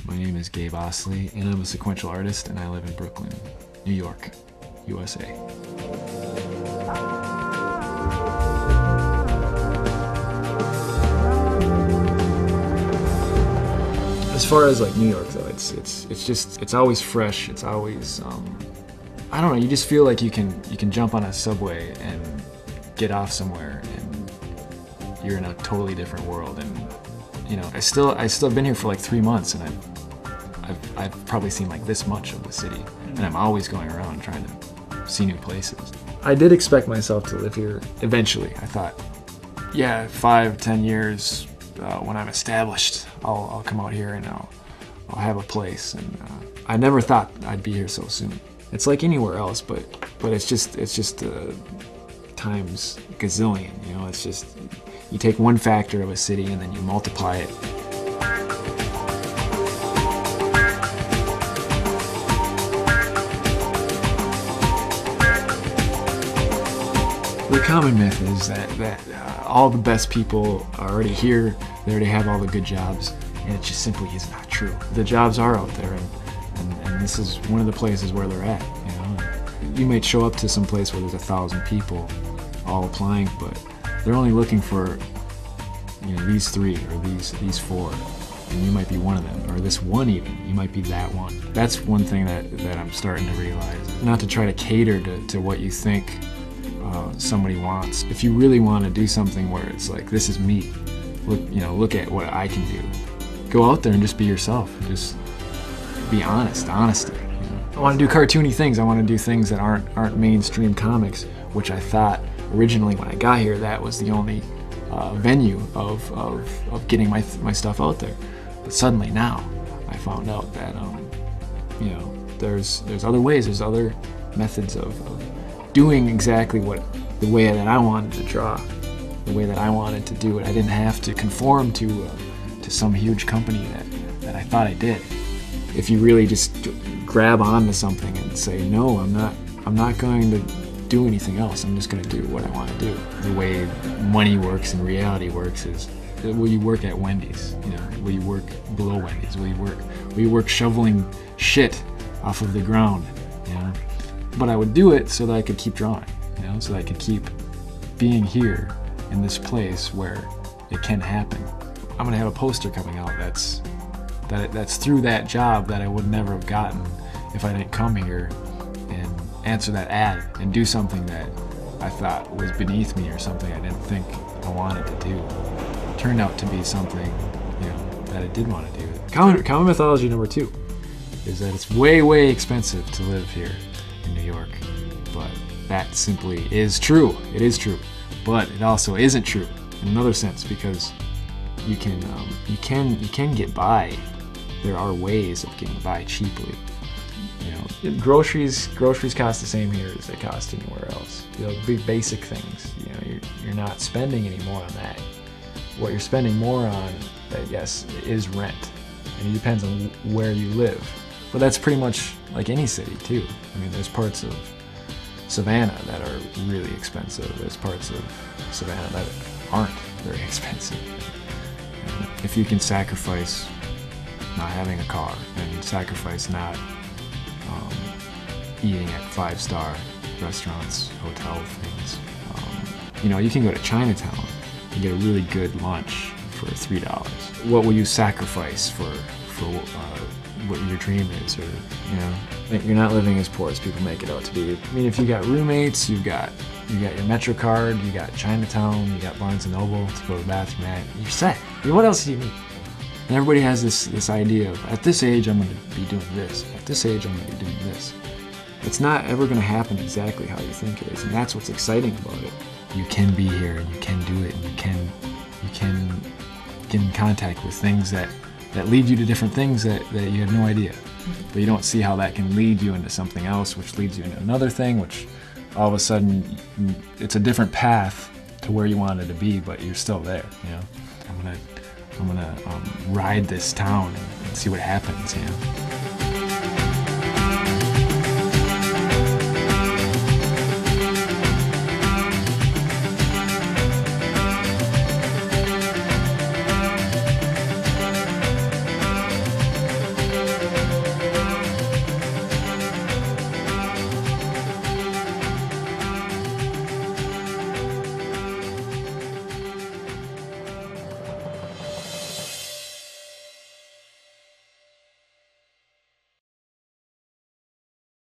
My name is Gabe, and I'm a sequential artist, and I live in Brooklyn, New York, USA. As far as like New York though, it's always fresh. It's always I don't know. You just feel like you can jump on a subway and get off somewhere, and you're in a totally different world. And you know, I still have been here for like 3 months, and I've probably seen like this much of the city, and I'm always going around trying to see new places. I did expect myself to live here eventually. I thought, yeah, 5-10 years when I'm established, I'll come out here and I'll have a place. And I never thought I'd be here so soon. It's like anywhere else, but it's just times gazillion. You know, it's just you take one factor of a city and then you multiply it. The common myth is that all the best people are already here, they already have all the good jobs, and it just simply is not true. The jobs are out there, and this is one of the places where they're at. You know, you might show up to some place where there's 1,000 people all applying, but they're only looking for, you know, these 3 or these 4, and you might be one of them, or this one even. You might be that one. That's one thing that I'm starting to realize. Not to try to cater to what you think somebody wants. If you really want to do something where it's like, this is me, look at what I can do. Go out there and just be yourself. Just be honest. Honesty. You know? I want to do cartoony things. I want to do things that aren't mainstream comics, which I thought originally when I got here that was the only venue of getting my stuff out there. But suddenly now I found out that you know, there's other ways. There's other methods of doing exactly the way that I wanted to draw, the way that I wanted to do it. I didn't have to conform to some huge company that I thought I did. If you really just grab onto something and say, no, I'm not going to do anything else. I'm just going to do what I want to do. The way money works and reality works is, will you work at Wendy's? You know, will you work below Wendy's? Will you work shoveling shit off of the ground? You know. But I would do it so that I could keep drawing, you know, so that I could keep being here in this place where it can happen. I'm gonna have a poster coming out that's through that job that I would never have gotten if I didn't come here and answer that ad and do something that I thought was beneath me or something I didn't think I wanted to do. It turned out to be something, you know, that I did want to do. Common mythology number 2 is that it's way, way expensive to live here in New York, but that simply is true. It is true, but it also isn't true in another sense, because you can get by. There are ways of getting by cheaply. You know, groceries cost the same here as they cost anywhere else. You know, big basic things. You know, you're not spending any more on that. What you're spending more on, I guess, is rent, and it depends on where you live. But that's pretty much like any city too. I mean, there's parts of Savannah that are really expensive. There's parts of Savannah that aren't very expensive. And if you can sacrifice not having a car and sacrifice not eating at 5-star restaurants, hotel things, you know, you can go to Chinatown and get a really good lunch for $3. What will you sacrifice for what your dream is? Or, you know, you're not living as poor as people make it out to be. I mean, if you got roommates, you got your Metro card, you got Chinatown, you got Barnes & Noble to go to the bathroom at, you're set. I mean, what else do you need? And everybody has this idea of, at this age I'm going to be doing this, at this age I'm going to be doing this. It's not ever going to happen exactly how you think it is, and that's what's exciting about it. You can be here, and you can do it, and you can get in contact with things that lead you to different things that you had no idea. But you don't see how that can lead you into something else, which leads you into another thing, which all of a sudden it's a different path to where you wanted to be, but you're still there. You know, I'm gonna ride this town and see what happens. You know.